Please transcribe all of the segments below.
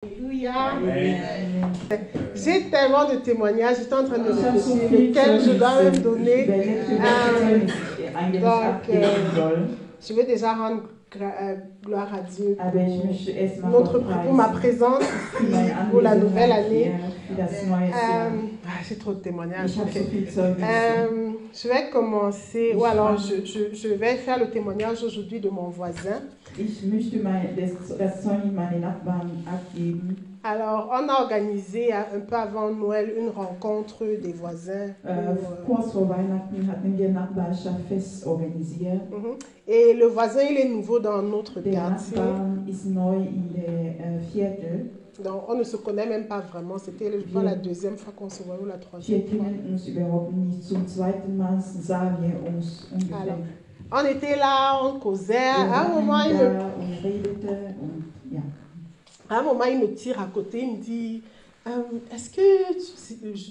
Alléluia. Amen. J'ai tellement de témoignages, j'étais en train de réfléchir lesquels je dois même donner. Je vais déjà rendre gloire à Dieu pour ma présence ici, pour la nouvelle année. J'ai trop de témoignages. Okay. Je vais commencer, ou alors je vais faire le témoignage aujourd'hui de mon voisin. Alors, on a organisé un peu avant Noël une rencontre des voisins. Et le voisin, il est nouveau dans notre quartier. Donc, on ne se connaît même pas vraiment. C'était la deuxième fois qu'on se voit ou la troisième fois. Alors, on était là, on causait. À un moment, il me tire à côté, il me dit, est-ce que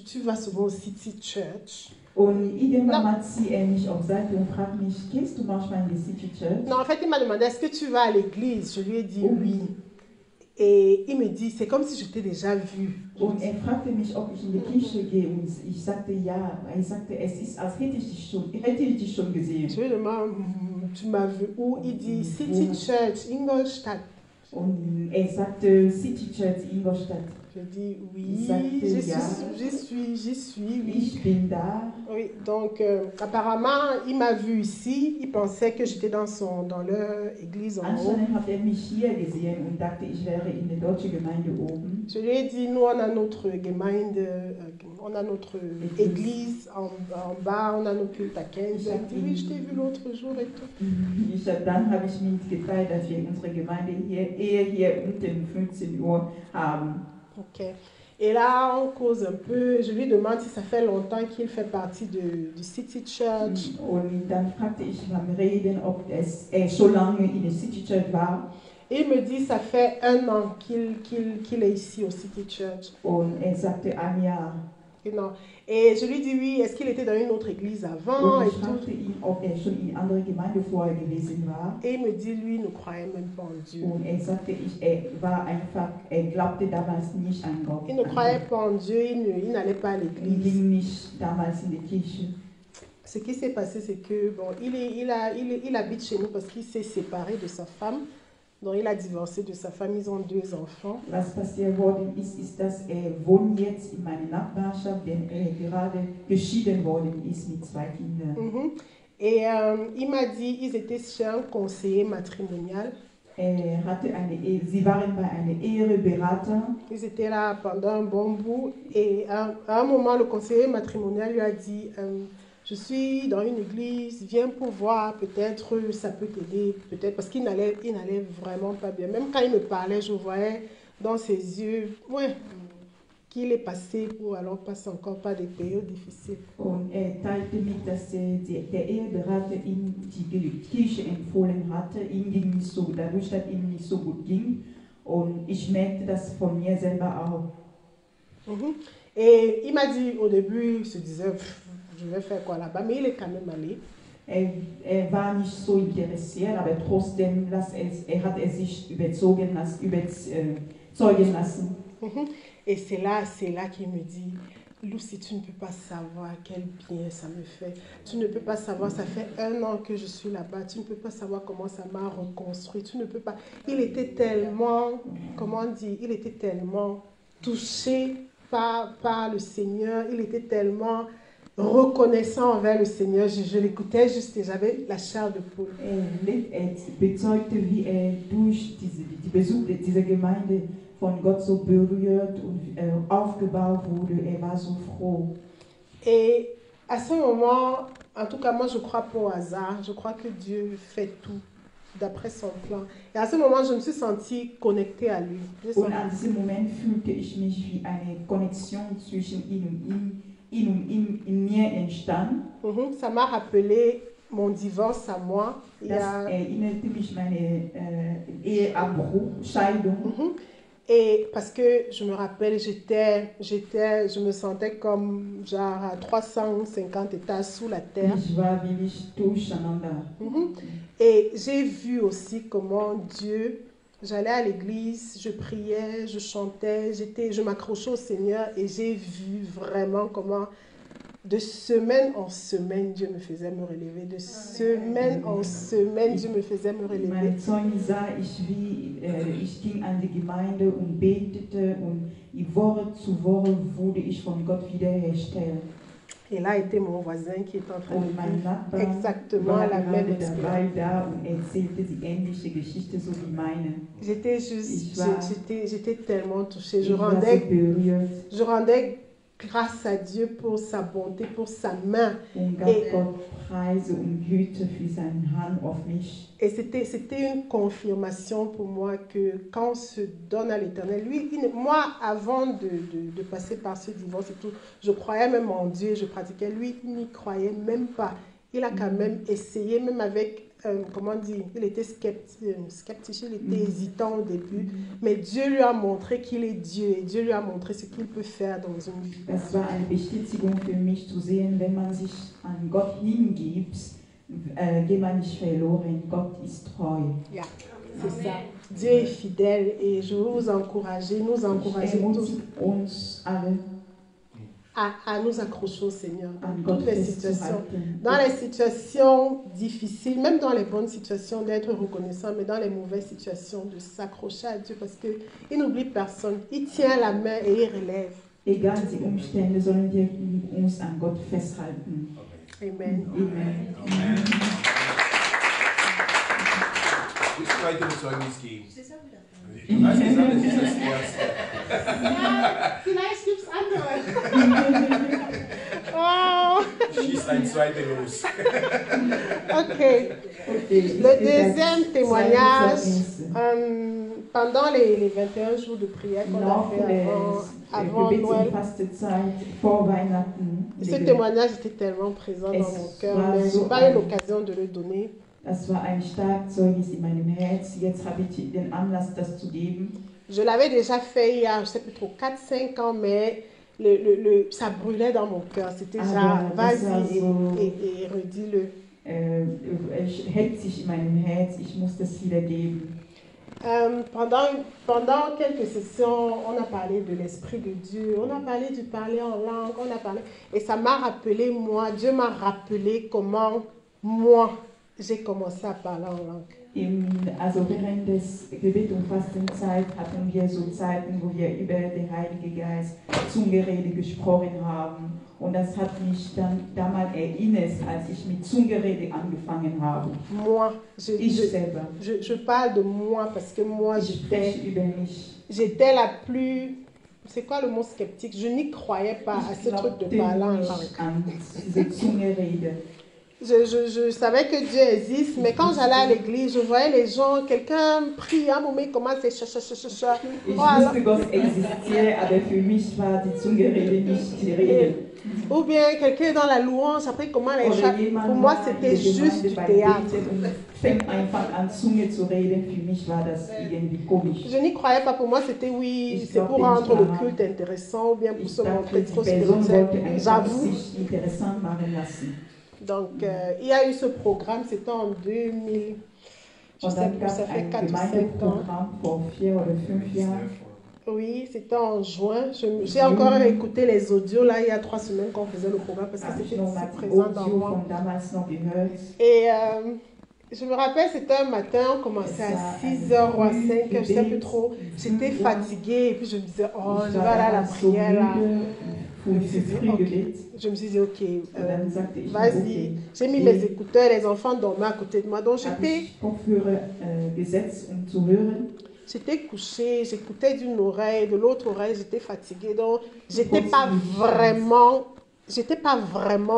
tu vas souvent au City Church? Und irgendwann hat sie mich auf Seite und fragt mich, gehst du manchmal in die City Church? Non, en fait, il m'a demandé, est-ce que tu vas à l'église? Je lui ai dit oui. Et il me dit, c'est comme si je t'ai déjà vu. Und fragte mich, ob ich in die Kirche gehe, und ich sagte ja. Er sagte, es ist, als hätte ich dich schon gesehen. Je lui demande, tu m'as vu où? Il dit, City Church, Ingolstadt. Und sagte, City Church, Ingolstadt. Je dis oui, j'y suis, oui. Ich bin da. Oui, donc apparemment, il m'a vu ici, il pensait que j'étais dans leur église en haut. Anscheinend hat mich hier gesehen und dachte, ich wäre in der deutschen Gemeinde oben. Je lui ai dit, nous on a notre Gemeinde, on a notre église en bas, on a notre culte à 15. Il a dit, oui, je t'ai vu l'autre jour et tout. Dann habe ich mitgeteilt, dass wir unsere Gemeinde hier unten 15 Uhr haben. Ok. Et là, on cause un peu. Je lui demande si ça fait longtemps qu'il fait partie du City Church. Und dann fragte ich beim Reden, ob so lange in der City Church war. Et il me dit, ça fait 1 an qu'il est ici au City Church. Und sagte 1 Jahr. Non. Et je lui dis oui, est-ce qu'il était dans une autre église avant? Ich fragte ihn, ob schon in andere Gemeinde vorher gewesen war. Et il me dit, lui, il ne croyait même pas en Dieu. Und sagte, glaubte damals nicht an Gott. Il ne croyait pas en Dieu, il n'allait pas à l'église. Ging nicht damals in die Kirche. Ce qui s'est passé, c'est que bon, il habite chez nous parce qu'il s'est séparé de sa femme. Donc, il a divorcé de sa femme, ils ont 2 enfants. Was passiert worden ist, dass wohnt jetzt in meiner Nachbarschaft, denn gerade geschieden worden ist mit 2 Kindern. Et il m'a dit, ils étaient chez un conseiller matrimonial. Sie waren bei einem Eheberater. Ils étaient là pendant un bon bout. Et à un moment, le conseiller matrimonial lui a dit, je suis dans une église, viens pour voir, peut-être ça peut t'aider, peut-être, parce qu'il n'allait vraiment pas bien. Même quand il me parlait, je voyais dans ses yeux, qu'il est passé ou alors passe encore par des périodes difficiles. Und teilte mit, dass der Eheberater ihm die Kirche empfohlen hatte. Ihm ging nicht so, dadurch, dass ihm nicht so gut ging. Und ich merkte das von mir selber auch. Et il m'a dit au début, il se disait, je vais faire quoi là-bas, mais il est quand même allé. War nicht so interessiert, aber trotzdem hat sich überzeugen lassen. Et c'est là qu'il me dit, Lucy, tu ne peux pas savoir quel bien ça me fait. Tu ne peux pas savoir, ça fait 1 an que je suis là-bas. Tu ne peux pas savoir comment ça m'a reconstruit. Tu ne peux pas. Il était tellement, comment dire, il était tellement touché par le Seigneur. Il était tellement reconnaissant envers le Seigneur. Je l'écoutais juste et j'avais la chair de poule. Bezeugte, wie durch die Besuch dieser Gemeinde von Gott so berührt und aufgebaut wurde. War so froh. Et à ce moment, en tout cas, moi je crois pas au hasard. Je crois que Dieu fait tout d'après son plan. Et à ce moment, je me suis sentie connectée à lui. Und an diesem Moment fühlte ich mich wie eine Connexion zwischen in mir entstand. Ça m'a rappelé mon divorce à moi. Das erinnerte mich meine Eheabbruch, Scheidung. Et parce que je me rappelle, je me sentais comme genre à 350 étages sous la terre. Ich war wirklich durcheinander. Et j'ai vu aussi comment Dieu J'allais à l'église, je priais, je chantais, je m'accrochais au Seigneur et j'ai vu vraiment comment de semaine en semaine, Dieu me faisait me relever. De semaine en semaine, Dieu me faisait me relever. Mein Zeugnis sah ich, wie ich ging an die Gemeinde und betete und Woche zu Woche wurde ich von Gott wiederhergestellt. Et là était mon voisin qui est en train Und de mein vivre Nachbar exactement war la même gerade dabei expérience. da und erzählte die ähnliche Geschichte so wie meine. J'étais tellement touchée. Ich war so berührt Je rendais grâce à Dieu pour sa bonté, pour sa main. und gab Gott Preise und Güte für seine Hand auf mich. Et c'était une confirmation pour moi que quand on se donne à l'Éternel, moi, avant de passer par ce divorce et tout, je croyais même en Dieu, je pratiquais. Lui, il n'y croyait même pas. Il a quand même essayé, même avec, comment dire, il était sceptique, il était hésitant au début. Mais Dieu lui a montré qu'il est Dieu et Dieu lui a montré ce qu'il peut faire dans une vie. Das war eine Bestätigung für mich zu sehen, wenn man sich an Gott hingibt, geht man nicht verloren. Gott ist treu. Yeah, c'est ça. Dieu est fidèle et je veux vous encourager, nous encourager tous uns alle à nous accrocher au Seigneur an dans Gott toutes les situations. festzuhalten. Dans les situations difficiles, même dans les bonnes situations, d'être reconnaissant, mais dans les mauvaises situations, de s'accrocher à Dieu parce qu'il n'oublie personne. Il tient la main et il relève. Egal die Umstände, sollen wir uns an Gott festhalten. Amen. Amen. Willst du weiter ein Zeugnis geben? Vielleicht gibt es andere. Oh. Schieß ein zweiter los. Ok. Le deuxième témoignage, pendant les 21 jours de prière qu'on a fait avant Noël, ce témoignage était tellement présent dans mon cœur, mais je n'ai pas eu l'occasion de le donner. Das war ein starkes Zeugnis in meinem Herz. Jetzt habe ich den Anlass, das zu geben. Je l'avais déjà fait il y a, je ne sais plus trop, 4-5 ans, mais ça brûlait dans mon cœur. C'était genre, vas-y et redis-le. Es hält sich in meinem Herz, ich muss das wieder geben. Pendant quelques sessions, on a parlé de l'Esprit de Dieu, on a parlé du parler en langue, on a parlé, et ça m'a rappelé moi, Dieu m'a rappelé comment moi, j'ai commencé à parler en langue. Also während des Gebet- und Fastenzeit hatten wir so Zeiten, wo wir über den Heiligen Geist Zungenrede gesprochen haben. Und das hat mich dann damals erinnert, als ich mit Zungenrede angefangen habe. Moi, selber. Je parle de moi parce que moi, Ich spreche über mich. J'étais la plus... C'est quoi le mot sceptique? Je n'y croyais pas à ce truc de parler en langue. Diese Zungenrede. Je savais que Dieu existe, mais quand j'allais à l'église, je voyais les gens, quelqu'un prie, un moment, il commence à Ich wusste, Gott existiert, aber für mich war die Zungenrede nicht die Rede. Ou bien quelqu'un dans la louange, après comment les gens... Pour moi, c'était juste du théâtre. Fängt einfach an, Zunge zu reden. Für mich war das irgendwie komisch. Je n'y croyais pas. Pour moi, c'était oui, c'est pour rendre le culte intéressant ou bien pour se montrer trop spirituel. J'avoue. Donc, il y a eu ce programme, c'était en 2000, je sais plus, ça fait 4 ou 5 ans. Oui, c'était en juin. J'ai encore écouté les audios, là, il y a 3 semaines qu'on faisait le programme, parce que c'était présent dans moi. Et je me rappelle, c'était un matin, on commençait à 6h ou à 5h, je ne sais plus trop. J'étais fatiguée, et puis je me disais, oh, je vais aller à la prière, là. Je me suis dit, ok, vas-y. J'ai mis mes écouteurs, les enfants dormaient à côté de moi. Donc j'étais couchée, j'écoutais d'une oreille, de l'autre oreille, j'étais fatiguée. Donc j'étais pas vraiment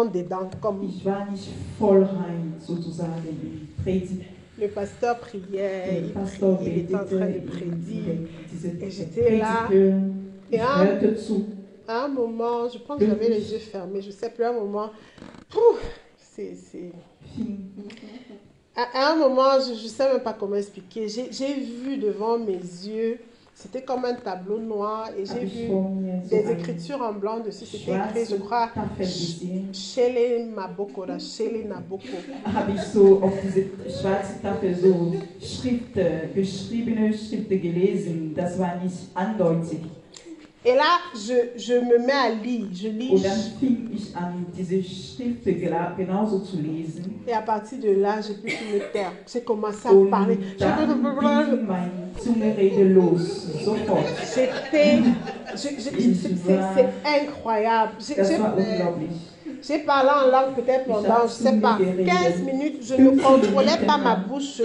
dedans. Comme le pasteur priait, il était en train de prédire. Et j'étais là. Et à un moment, je pense que j'avais les yeux fermés, je ne sais plus, à un moment, à un moment, je ne sais même pas comment expliquer, j'ai vu devant mes yeux C'était comme un tableau noir et j'ai habe ich vu vor mir so des ein écritures en blanc dessus. C'était écrit, je schwarzes crois, Tafel gesehen. Shele Maboko, là, Shele Naboko. Habe ich so auf diese schwarze Tafel so geschriebene Schriften gelesen. Das war nicht andeutig. Et là, je me mets à lire, je lis. Und dann fing ich an, diese Schriften genauso zu lesen. Et à partir de là, je peux plus me taire. J'ai commencé à Und parler. dann ging meine Zungenrede los, sofort. C'est incroyable. Das war unglaublich. J'ai parlé en langue peut-être pendant, je sais pas, 15 minutes. Je ne contrôlais pas ma bouche.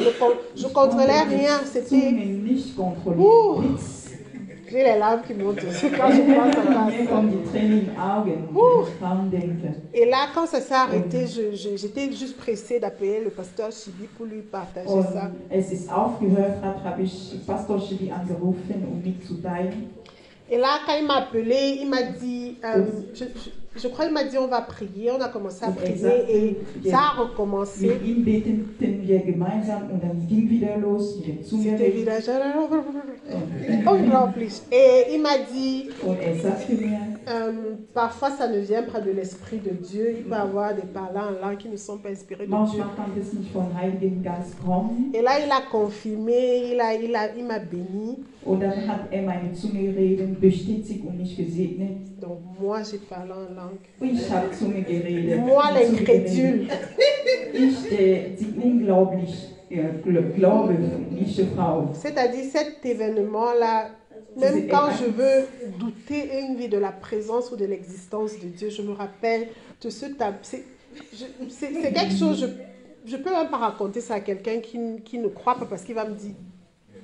Je contrôlais rien. C'était... Zungen nicht kontrolliert, nichts. J'ai les larmes qui montent aussi quand je pense à Mir ça. kommen die Tränen in die Augen, wenn ich dran denke. Et là, quand ça s'est arrêté, j'étais juste pressée d'appeler le pasteur Chibi pour lui partager Und ça. als es aufgehört hat, habe ich Pastor Chibi angerufen, um mitzuteilen. Et là, quand il m'a appelé, il m'a dit, je crois qu'il m'a dit on va prier. On a commencé à prier et ça a recommencé. Mit ihm beteten wir gemeinsam und dann ging wieder los mit dem C'était Zungenreden. unglaublich. Et il m'a dit, Und er sagte mir, parfois ça ne vient pas de l'Esprit de Dieu. Il peut y avoir des parlants en langue qui ne sont pas inspirés de Dieu. manchmal kann das nicht vom Heiligen Geist kommen. Et là, il a confirmé, il m'a béni. Und dann hat er meine Zungenreden bestätigt und mich gesegnet. Donc moi, j'ai parlé en langue. Ich habe Zunge geredet. Moi, l'incrédule. Ich, die unglaublich glaubliche Frau. C'est-à-dire cet événement-là, même quand je veux douter une vie de la présence ou de l'existence de Dieu, je me rappelle de ce tableau. C'est quelque chose, je ne peux même pas raconter ça à quelqu'un qui ne croit pas parce qu'il va me dire.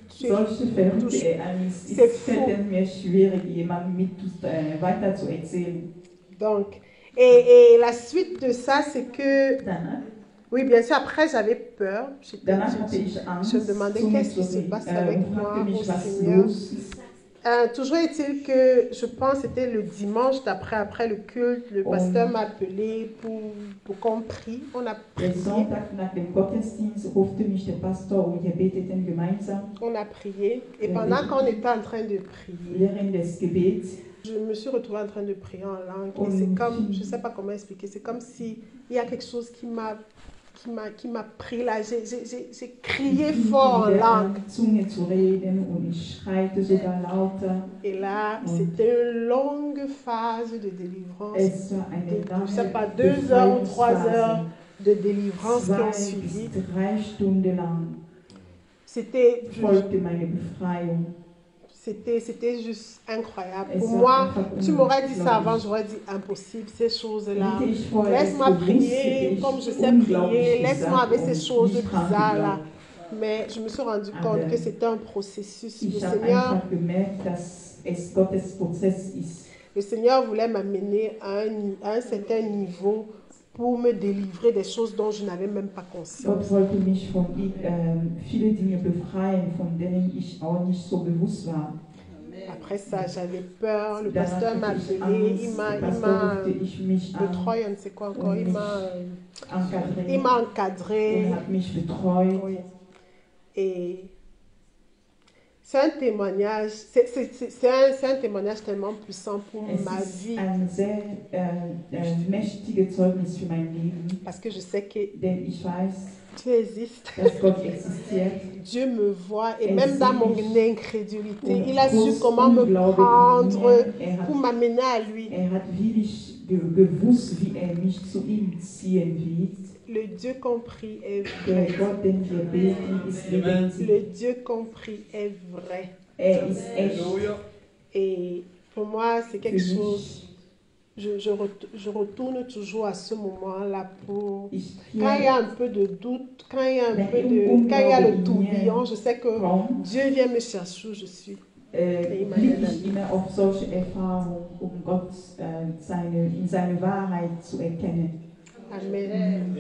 Solche verrückte Ereignisse ist mir schwierig, jemandem weiter zu erzählen. Donc, et la suite de ça, c'est que, Danach, oui, bien sûr, après j'avais peur. danach hatte ich Angst, Je me demandais qu'est-ce qui se passe avec moi fragte mich, au was Seigneur. los ist. Toujours est-il que je pense que c'était le dimanche d'après, après le culte, le pasteur m'a appelé pour qu'on prie. On a Der prié. Sonntag nach dem Gottesdienst rufte mich der Pastor und wir beteten gemeinsam. On a prié. Et pendant qu'on était en train de prier, Während des Gebets je me suis retrouvée en train de prier en langue. Et c'est comme, je ne sais pas comment expliquer, c'est comme s'il y a quelque chose qui m'a pris là. J'ai crié fort en langue. Zunge zu reden und ich schreite sogar lauter. Et là, c'était une longue phase de délivrance. Es war eine Je ne sais pas, lange 2 heures ou 3 heures Befreiungsphase. de délivrance qui ont 2 suivi. bis 3 Stunden lang C'était folgte meine Befreiung. juste incroyable. Es Pour war moi, einfach tu m'aurais dit ça avant, unglaublich. j'aurais dit impossible, ces choses-là. Hätte ich vorher es Laisse-moi gewusst, prier hätte ich comme je sais unglaublich prier, laisse-moi gesagt avec ces und choses nicht dran bizarres-là. geglaubt. Mais je me suis rendu compte Aber que c'était un processus. Ich habe einfach gemerkt, dass es Gottes Prozess ist. Le Seigneur voulait m'amener à un certain niveau pour me délivrer des choses dont je n'avais même pas conscience. Gott wollte mich von viele Dinge befreien, von denen ich auch nicht so bewusst war. Après ça, j'avais peur. Le Danach pasteur m'a hatte ich appelé, Angst, il der m'a, Pastor rufte ich mich le an, 3, je ne sais quoi encore, il encadré m'a encadré. und hat mich betreut. Oui. Et c'est un témoignage, c'est un témoignage tellement puissant pour Es ma ist vie. ein sehr mächtiges Zeugnis für mein Leben, Parce que je sais que denn ich weiß, Dieu existe. dass Gott existiert. Dieu me voit et Et même dans si mon ich incrédulité, il a su comment me Unglaube prendre in mir, pour m'amener à lui. hat wirklich gewusst, wie mich zu ihm ziehen wird. Le Dieu compris est Der vrai. Gott, den wir beten, ist lebendig. Le Dieu compris est vrai. Ist echt. Et pour moi, c'est quelque Für mich. chose. Je retourne toujours à ce moment-là pour. Ich Quand il y a un peu de doute, quand il y a un Mais peu de. Quand il y a le tourbillon, je sais que kommt, Dieu vient me chercher où je suis. blicke ich immer auf solche Erfahrungen, Gott in seine Wahrheit zu erkennen. Amen.